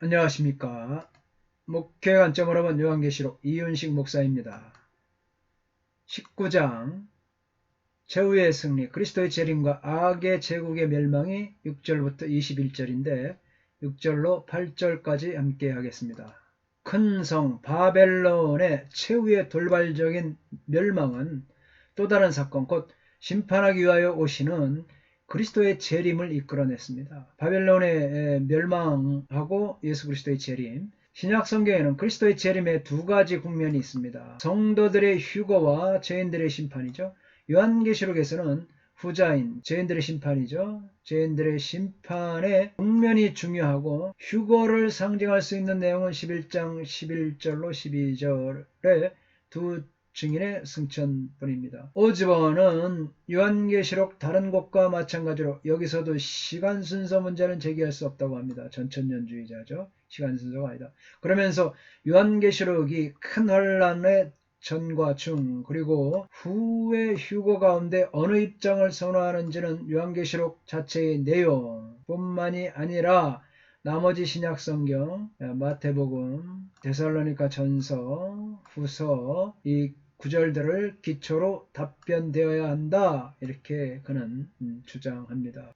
안녕하십니까. 목회 관점으로 본 요한계시록 이윤식 목사입니다. 19장 최후의 승리, 그리스도의 재림과 악의 제국의 멸망이 6절부터 21절인데 6절로 8절까지 함께 하겠습니다. 큰 성 바벨론의 최후의 돌발적인 멸망은 또 다른 사건, 곧 심판하기 위하여 오시는 그리스도의 재림을 이끌어냈습니다. 바벨론의 멸망하고 예수 그리스도의 재림. 신약 성경에는 그리스도의 재림의 두 가지 국면이 있습니다. 성도들의 휴거와 죄인들의 심판이죠. 요한계시록에서는 후자인 죄인들의 심판이죠. 죄인들의 심판의 국면이 중요하고 휴거를 상징할 수 있는 내용은 11장 11절로 12절의 두 증인의 승천뿐입니다. 오즈번은 요한계시록 다른 곳과 마찬가지로 여기서도 시간 순서 문제는 제기할 수 없다고 합니다. 전천년주의자죠. 시간 순서가 아니다. 그러면서 요한계시록이 큰 환란의 전과 중 그리고 후의 휴거 가운데 어느 입장을 선호하는지는 요한계시록 자체의 내용뿐만이 아니라 나머지 신약성경, 마태복음, 데살로니가 전서, 후서 이 구절들을 기초로 답변되어야 한다. 이렇게 그는 주장합니다.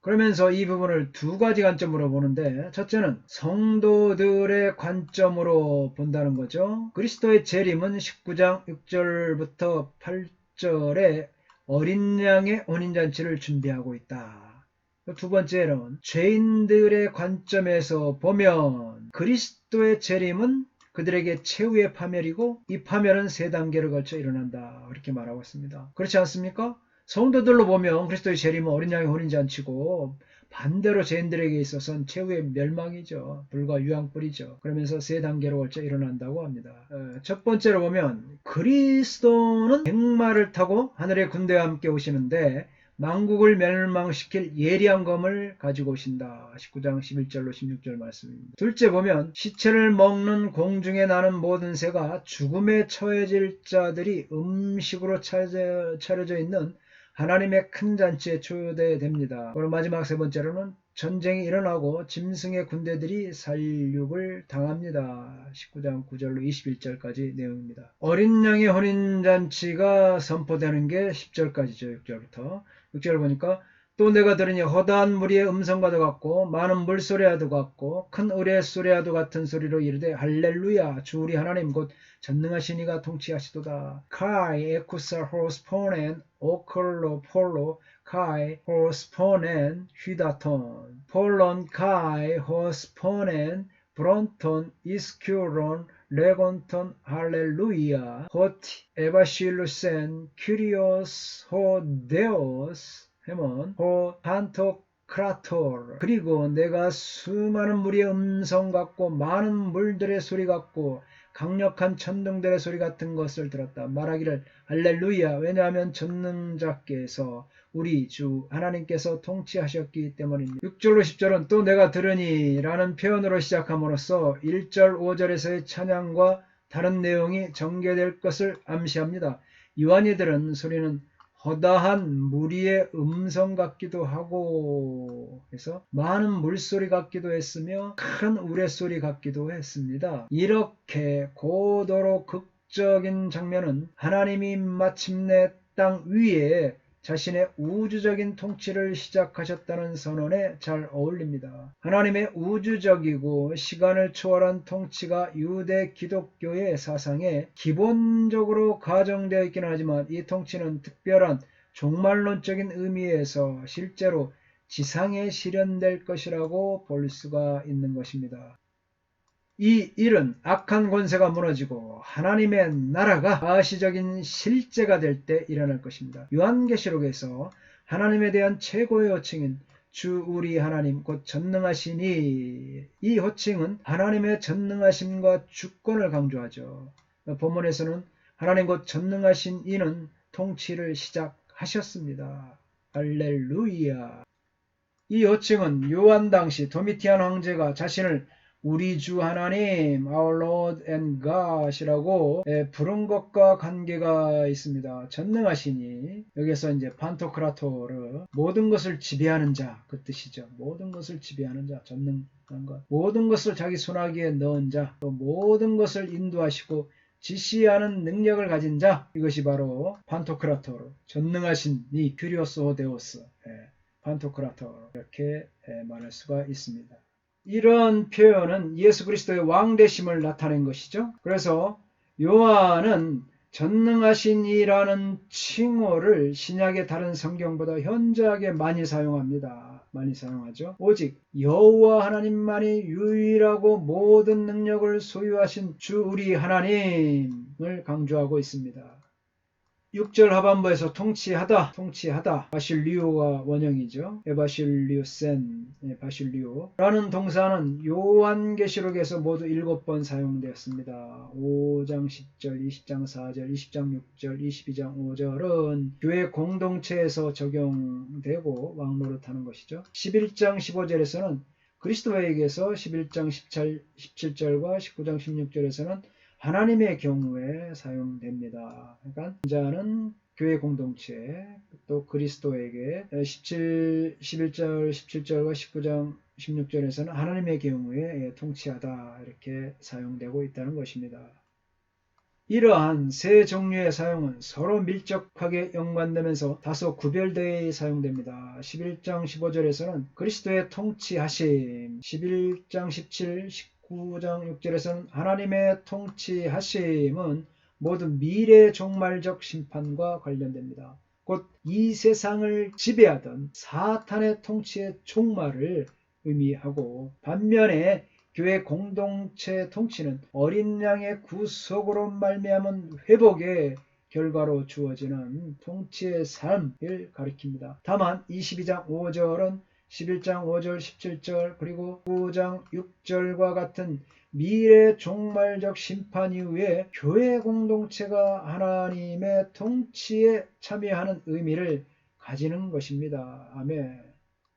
그러면서 이 부분을 두 가지 관점으로 보는데, 첫째는 성도들의 관점으로 본다는 거죠. 그리스도의 재림은 19장 6절부터 8절에 어린 양의 혼인잔치를 준비하고 있다. 두 번째는 죄인들의 관점에서 보면 그리스도의 재림은 그들에게 최후의 파멸이고 이 파멸은 세 단계를 걸쳐 일어난다. 그렇게 말하고 있습니다. 그렇지 않습니까? 성도들로 보면 그리스도의 재림은 어린 양의 혼인잔치고 반대로 죄인들에게 있어서는 최후의 멸망이죠. 불과 유황불이죠. 그러면서 세 단계로 걸쳐 일어난다고 합니다. 첫 번째로 보면 그리스도는 백마를 타고 하늘의 군대와 함께 오시는데 만국을 멸망시킬 예리한 검을 가지고 오신다. 19장 11절로 16절 말씀입니다. 둘째 보면 시체를 먹는 공중에 나는 모든 새가 죽음에 처해질 자들이 음식으로 차려져 있는 하나님의 큰 잔치에 초대됩니다. 그리고 마지막 세 번째로는 전쟁이 일어나고 짐승의 군대들이 살육을 당합니다. 19장 9절로 21절까지 내용입니다. 어린 양의 혼인잔치가 선포되는 게 10절까지죠. 6절부터. 6절 보니까 또 내가 들으니 허다한 무리의 음성과도 같고 많은 물소리와도 같고 큰 의뢰 소리와도 같은 소리로 이르되 할렐루야 주 우리 하나님 곧 전능하신 이가 통치하시도다. 카이 에쿠사 호스포넨 오컬로 폴로 카이 호스포넨 휘다톤 폴론 카이 호스포넨 브론톤 이스큐론 레곤톤 할렐루야 호티 에바실루센 큐리오스 호데오스 헤몬 호 판토크라토르. 그리고 내가 수많은 무리의 음성 같고 많은 물들의 소리 같고 강력한 천둥들의 소리 같은 것을 들었다. 말하기를 할렐루야. 왜냐하면 전능자께서 우리 주 하나님께서 통치하셨기 때문입니다. 6절로 10절은 또 내가 들으니 라는 표현으로 시작함으로써 1절 5절에서의 찬양과 다른 내용이 전개될 것을 암시합니다. 요한이 들은 소리는 허다한 무리의 음성 같기도 하고 해서 많은 물소리 같기도 했으며 큰 우레소리 같기도 했습니다. 이렇게 고도로 극적인 장면은 하나님이 마침내 땅 위에 자신의 우주적인 통치를 시작하셨다는 선언에 잘 어울립니다. 하나님의 우주적이고 시간을 초월한 통치가 유대 기독교의 사상에 기본적으로 가정되어 있긴 하지만 이 통치는 특별한 종말론적인 의미에서 실제로 지상에 실현될 것이라고 볼 수가 있는 것입니다. 이 일은 악한 권세가 무너지고 하나님의 나라가 가시적인 실제가 될 때 일어날 것입니다. 요한계시록에서 하나님에 대한 최고의 호칭인 주 우리 하나님 곧 전능하시니 이 호칭은 하나님의 전능하심과 주권을 강조하죠. 본문에서는 하나님 곧 전능하신 이는 통치를 시작하셨습니다. 할렐루야. 이 호칭은 요한 당시 도미티안 황제가 자신을 우리 주 하나님, our Lord and God이라고 부른 것과 관계가 있습니다. 전능하시니 여기서 이제 판토크라토르 모든 것을 지배하는 자 그 뜻이죠. 모든 것을 지배하는 자 전능 하는 것, 모든 것을 자기 손아귀에 넣은 자, 또 모든 것을 인도하시고 지시하는 능력을 가진 자, 이것이 바로 판토크라토로, 전능하신 이 큐리오스 데오스, 판토크라토, 이렇게 말할 수가 있습니다. 이런 표현은 예수 그리스도의 왕되심을 나타낸 것이죠. 그래서 요한은 전능하신 이라는 칭호를 신약의 다른 성경보다 현저하게 많이 사용합니다. 많이 사용하죠. 오직 여호와 하나님만이 유일하고 모든 능력을 소유하신 주 우리 하나님을 강조하고 있습니다. 6절 하반부에서 통치하다 바실리오가 원형이죠. 에바실리오센, 바실리오라는 동사는 요한계시록에서 모두 7번 사용되었습니다. 5장 10절, 20장 4절, 20장 6절, 22장 5절은 교회 공동체에서 적용되고 왕노릇하는 것이죠. 11장 15절에서는 그리스도에게서, 11장 17절과 19장 16절에서는 하나님의 경우에 사용됩니다. 그러니까 자는 교회 공동체, 또 그리스도에게 11절 17절과 19장 16절에서는 하나님의 경우에 통치하다 이렇게 사용되고 있다는 것입니다. 이러한 세 종류의 사용은 서로 밀접하게 연관되면서 다소 구별되어 사용됩니다. 11장 15절에서는 그리스도의 통치하심, 11장 17, 19장 6절에서는 하나님의 통치하심은 모두 미래 종말적 심판과 관련됩니다. 곧 이 세상을 지배하던 사탄의 통치의 종말을 의미하고, 반면에 교회 공동체 통치는 어린 양의 구속으로 말미암은 회복의 결과로 주어지는 통치의 삶을 가리킵니다. 다만 22장 5절은 11장 5절, 17절, 그리고 9장 6절과 같은 미래 종말적 심판 이후에 교회 공동체가 하나님의 통치에 참여하는 의미를 가지는 것입니다. 아멘.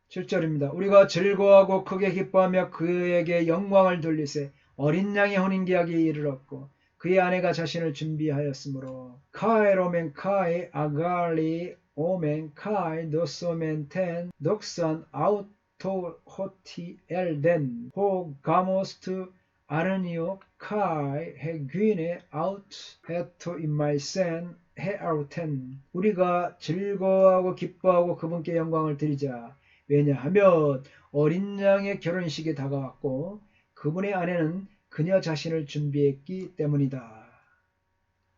7절입니다. 우리가 즐거워하고 크게 기뻐하며 그에게 영광을 돌리세 어린 양의 혼인계약이 이르렀고 그의 아내가 자신을 준비하였으므로 카에로멘 카이 아갈리 오멘 카이 노소멘 텐 녹산 아우토 호티 엘덴 호 가모스트 아르니오 카이 헤귀네 아우트 헤토 임마이센 헤아우텐. 우리가 즐거워하고 기뻐하고 그분께 영광을 드리자. 왜냐하면 어린 양의 결혼식이 다가왔고 그분의 아내는 그녀 자신을 준비했기 때문이다.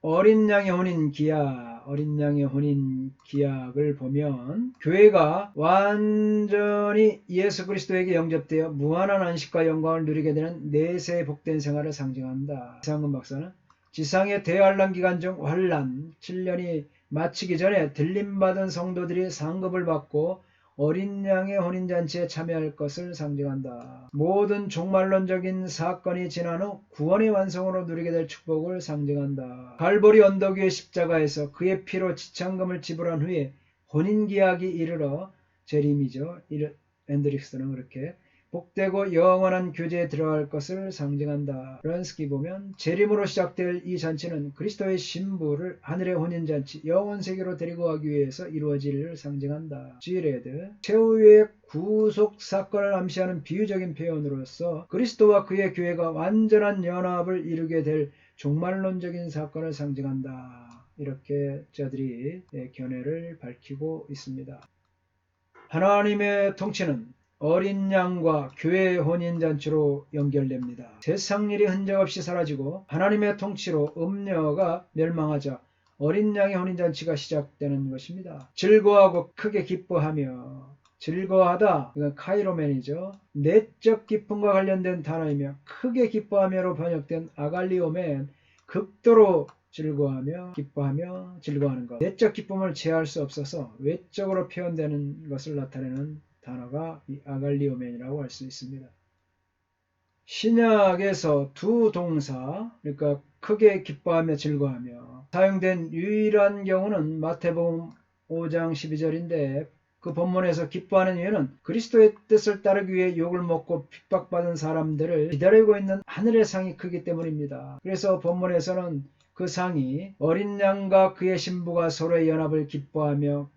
어린 양의 혼인 기약을 보면 교회가 완전히 예수 그리스도에게 영접되어 무한한 안식과 영광을 누리게 되는 내세의 복된 생활을 상징한다. 이상근 박사는 지상의 대환란 기간 중 환란 7년이 마치기 전에 들림받은 성도들이 상급을 받고 어린 양의 혼인잔치에 참여할 것을 상징한다. 모든 종말론적인 사건이 지난 후 구원의 완성으로 누리게 될 축복을 상징한다. 갈보리 언덕 위의 십자가에서 그의 피로 지참금을 지불한 후에 혼인계약이 이르러 재림이죠. 앤드릭스는 그렇게 복되고 영원한 교제에 들어갈 것을 상징한다. 런스키 보면 재림으로 시작될 이 잔치는 그리스도의 신부를 하늘의 혼인잔치 영원 세계로 데리고 가기 위해서 이루어질 일을 상징한다. 지레드 최후의 구속 사건을 암시하는 비유적인 표현으로서 그리스도와 그의 교회가 완전한 연합을 이루게 될 종말론적인 사건을 상징한다. 이렇게 저들이 견해를 밝히고 있습니다. 하나님의 통치는 어린 양과 교회의 혼인잔치로 연결됩니다. 세상 일이 흔적 없이 사라지고 하나님의 통치로 음녀가 멸망하자 어린 양의 혼인잔치가 시작되는 것입니다. 즐거워하고 크게 기뻐하며, 즐거워하다, 이건 카이로멘이죠. 내적 기쁨과 관련된 단어이며 크게 기뻐하며로 번역된 아갈리오멘, 극도로 즐거워하며 기뻐하며 즐거워하는 것. 내적 기쁨을 제어할 수 없어서 외적으로 표현되는 것을 나타내는 단어가 이 아갈리오멘이라고 할 수 있습니다. 신약에서 두 동사, 그러니까 크게 기뻐하며 즐거워하며 사용된 유일한 경우는 마태복음 5장 12절인데 그 본문에서 기뻐하는 이유는 그리스도의 뜻을 따르기 위해 욕을 먹고 핍박받은 사람들을 기다리고 있는 하늘의 상이 크기 때문입니다. 그래서 본문에서는 그 상이 어린 양과 그의 신부가 서로의 연합을 기뻐하며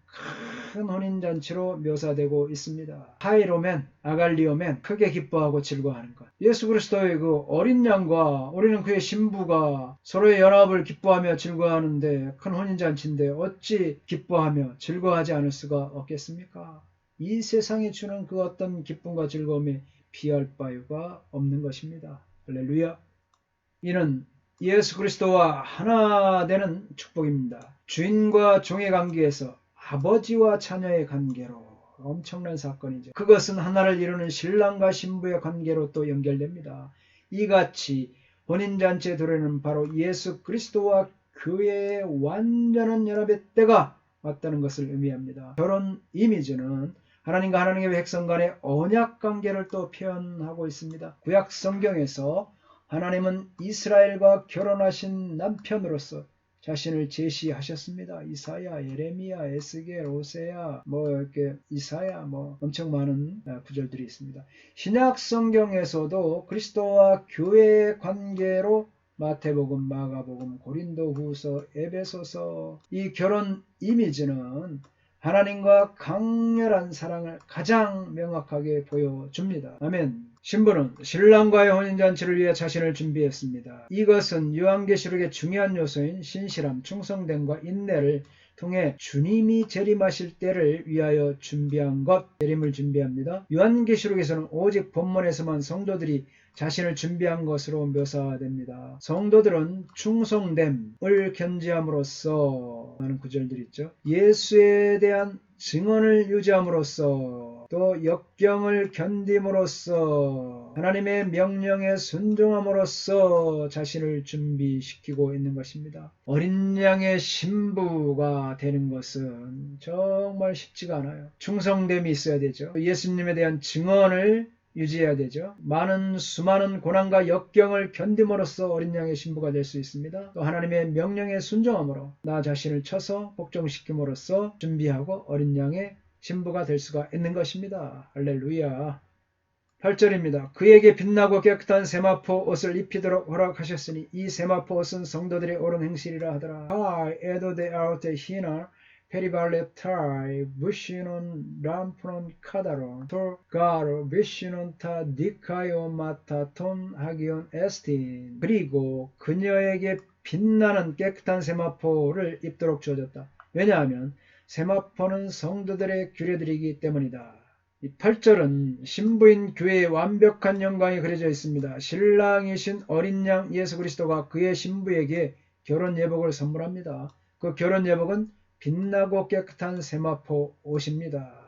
큰 혼인잔치로 묘사되고 있습니다. 하이로멘, 아갈리오멘, 크게 기뻐하고 즐거워하는 것. 예수 그리스도의 그 어린 양과 우리는 그의 신부가 서로의 연합을 기뻐하며 즐거워하는데 큰 혼인잔치인데 어찌 기뻐하며 즐거워하지 않을 수가 없겠습니까? 이 세상이 주는 그 어떤 기쁨과 즐거움에 비할 바유가 없는 것입니다. 할렐루야. 이는 예수 그리스도와 하나 되는 축복입니다. 주인과 종의 관계에서 아버지와 자녀의 관계로 엄청난 사건이죠. 그것은 하나를 이루는 신랑과 신부의 관계로 또 연결됩니다. 이같이 혼인잔치의 도래는 바로 예수 그리스도와 교회의 완전한 연합의 때가 왔다는 것을 의미합니다. 결혼 이미지는 하나님과 하나님의 백성 간의 언약 관계를 또 표현하고 있습니다. 구약 성경에서 하나님은 이스라엘과 결혼하신 남편으로서 자신을 제시하셨습니다. 이사야, 예레미야, 에스겔, 오세야, 이렇게 이사야, 엄청 많은 구절들이 있습니다. 신약 성경에서도 그리스도와 교회의 관계로 마태복음, 마가복음, 고린도후서, 에베소서 이 결혼 이미지는 하나님과 강렬한 사랑을 가장 명확하게 보여줍니다. 아멘. 신부는 신랑과의 혼인잔치를 위해 자신을 준비했습니다. 이것은 요한계시록의 중요한 요소인 신실함, 충성됨과 인내를 통해 주님이 재림하실 때를 위하여 준비한 것, 재림을 준비합니다. 요한계시록에서는 오직 본문에서만 성도들이 자신을 준비한 것으로 묘사됩니다. 성도들은 충성됨을 견지함으로써 하는 구절들이 있죠. 예수에 대한 증언을 유지함으로써 또 역경을 견딤으로써 하나님의 명령에 순종함으로써 자신을 준비시키고 있는 것입니다. 어린 양의 신부가 되는 것은 정말 쉽지가 않아요. 충성됨이 있어야 되죠. 예수님에 대한 증언을 유지해야 되죠. 수많은 고난과 역경을 견딤으로써 어린 양의 신부가 될 수 있습니다. 또 하나님의 명령에 순종함으로 나 자신을 쳐서 복종시킴으로써 준비하고 어린 양의 신부가 될 수가 있는 것입니다. 할렐루야. 8절입니다. 그에게 빛나고 깨끗한 세마포 옷을 입히도록 허락하셨으니 이 세마포 옷은 성도들의 옳은 행실이라 하더라. 에도데 아우테 히나 페리발레타이 부시논 람프논 카다론 돌가로 비시논 타 니카요 마타톤 하기온 에스틴. 그리고 그녀에게 빛나는 깨끗한 세마포를 입도록 주어졌다. 왜냐하면 세마포는 성도들의 규례들이기 때문이다. 이 8절은 신부인 교회의 완벽한 영광이 그려져 있습니다. 신랑이신 어린 양 예수 그리스도가 그의 신부에게 결혼 예복을 선물합니다. 그 결혼 예복은 빛나고 깨끗한 세마포 옷입니다.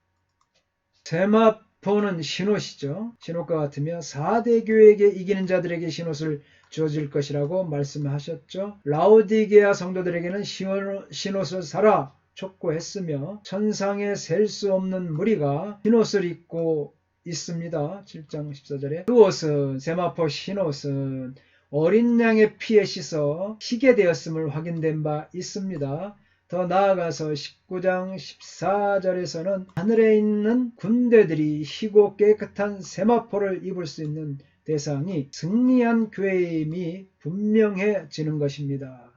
세마포는 신옷이죠. 신옷과 같으며 4대 교회에게 이기는 자들에게 신옷을 주어질 것이라고 말씀하셨죠. 라오디게아 성도들에게는 신옷을 사라 촉구했으며 천상에 셀 수 없는 무리가 흰옷을 입고 있습니다. 7장 14절에 그 옷은 세마포 흰옷은 어린 양의 피에 씻어 희게 되었음을 확인된 바 있습니다. 더 나아가서 19장 14절에서는 하늘에 있는 군대들이 희고 깨끗한 세마포를 입을 수 있는 대상이 승리한 교회임이 분명해지는 것입니다.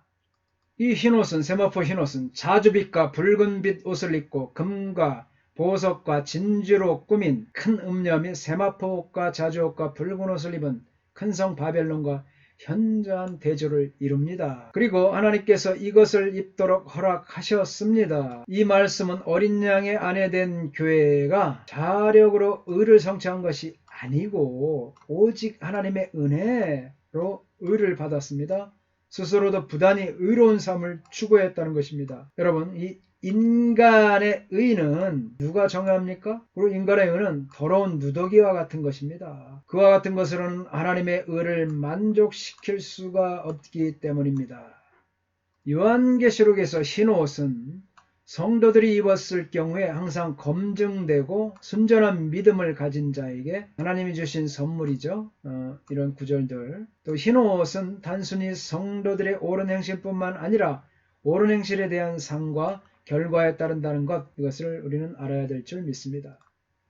이 흰옷은 세마포 흰옷은 자주빛과 붉은빛 옷을 입고 금과 보석과 진주로 꾸민 큰 음녀 및 세마포옷과 자주옷과 붉은 옷을 입은 큰 성 바벨론과 현저한 대조를 이룹니다. 그리고 하나님께서 이것을 입도록 허락하셨습니다. 이 말씀은 어린 양의 아내 된 교회가 자력으로 의를 성취한 것이 아니고 오직 하나님의 은혜로 의를 받았습니다. 스스로도 부단히 의로운 삶을 추구했다는 것입니다. 여러분, 이 인간의 의는 누가 정합니까? 그리고 인간의 의는 더러운 누더기와 같은 것입니다. 그와 같은 것으로는 하나님의 의를 만족시킬 수가 없기 때문입니다. 요한계시록에서 흰옷은 성도들이 입었을 경우에 항상 검증되고 순전한 믿음을 가진 자에게 하나님이 주신 선물이죠. 이런 구절들. 또 흰옷은 단순히 성도들의 옳은 행실뿐만 아니라 옳은 행실에 대한 상과 결과에 따른다는 것, 이것을 우리는 알아야 될 줄 믿습니다.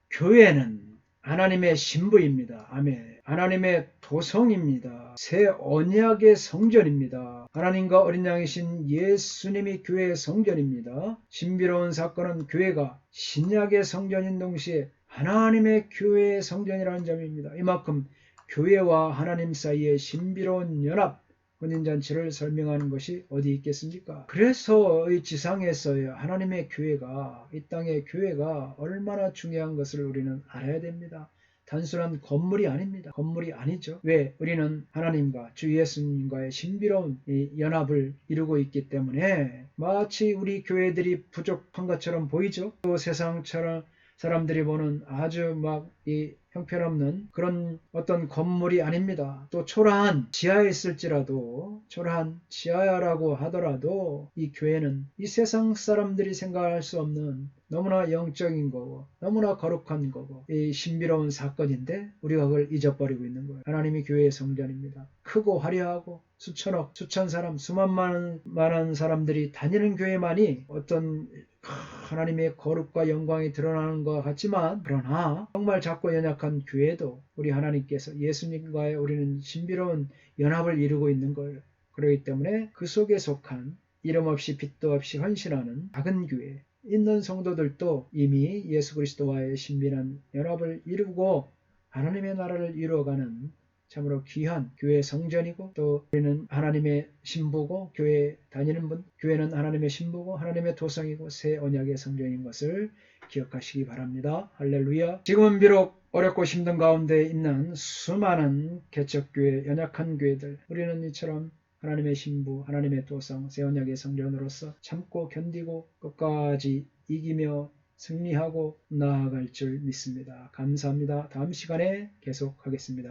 교회는 하나님의 신부입니다. 아멘. 하나님의 도성입니다. 새 언약의 성전입니다. 하나님과 어린 양이신 예수님이 교회의 성전입니다. 신비로운 사건은 교회가 신약의 성전인 동시에 하나님의 교회의 성전이라는 점입니다. 이만큼 교회와 하나님 사이의 신비로운 연합, 혼인잔치를 설명하는 것이 어디 있겠습니까? 그래서 이 지상에서의 하나님의 교회가, 이 땅의 교회가 얼마나 중요한 것을 우리는 알아야 됩니다. 단순한 건물이 아닙니다. 건물이 아니죠. 왜? 우리는 하나님과 주 예수님과의 신비로운 이 연합을 이루고 있기 때문에 마치 우리 교회들이 부족한 것처럼 보이죠. 또 세상처럼 사람들이 보는 아주 막 이 형편없는 그런 어떤 건물이 아닙니다. 또 초라한 지하에 있을지라도, 초라한 지하라고 하더라도 이 교회는 이 세상 사람들이 생각할 수 없는 너무나 영적인 거고 너무나 거룩한 거고 이 신비로운 사건인데 우리가 그걸 잊어버리고 있는 거예요. 하나님이 교회의 성전입니다. 크고 화려하고 수천억, 수천 사람, 수만만 사람들이 다니는 교회만이 어떤 하나님의 거룩과 영광이 드러나는 것 같지만, 그러나 정말 작고 연약한 교회도 우리 하나님께서 예수님과의 우리는 신비로운 연합을 이루고 있는 거예요. 그렇기 때문에 그 속에 속한 이름 없이 빛도 없이 헌신하는 작은 교회 있는 성도들도 이미 예수 그리스도와의 신비한 연합을 이루고 하나님의 나라를 이루어가는 참으로 귀한 교회의 성전이고, 또 우리는 하나님의 신부고, 교회에 다니는 분, 교회는 하나님의 신부고 하나님의 도성이고 새 언약의 성전인 것을 기억하시기 바랍니다. 할렐루야. 지금은 비록 어렵고 힘든 가운데 있는 수많은 개척교회, 연약한 교회들, 우리는 이처럼 하나님의 신부, 하나님의 도성, 새 언약의 성전으로서 참고 견디고 끝까지 이기며 승리하고 나아갈 줄 믿습니다. 감사합니다. 다음 시간에 계속하겠습니다.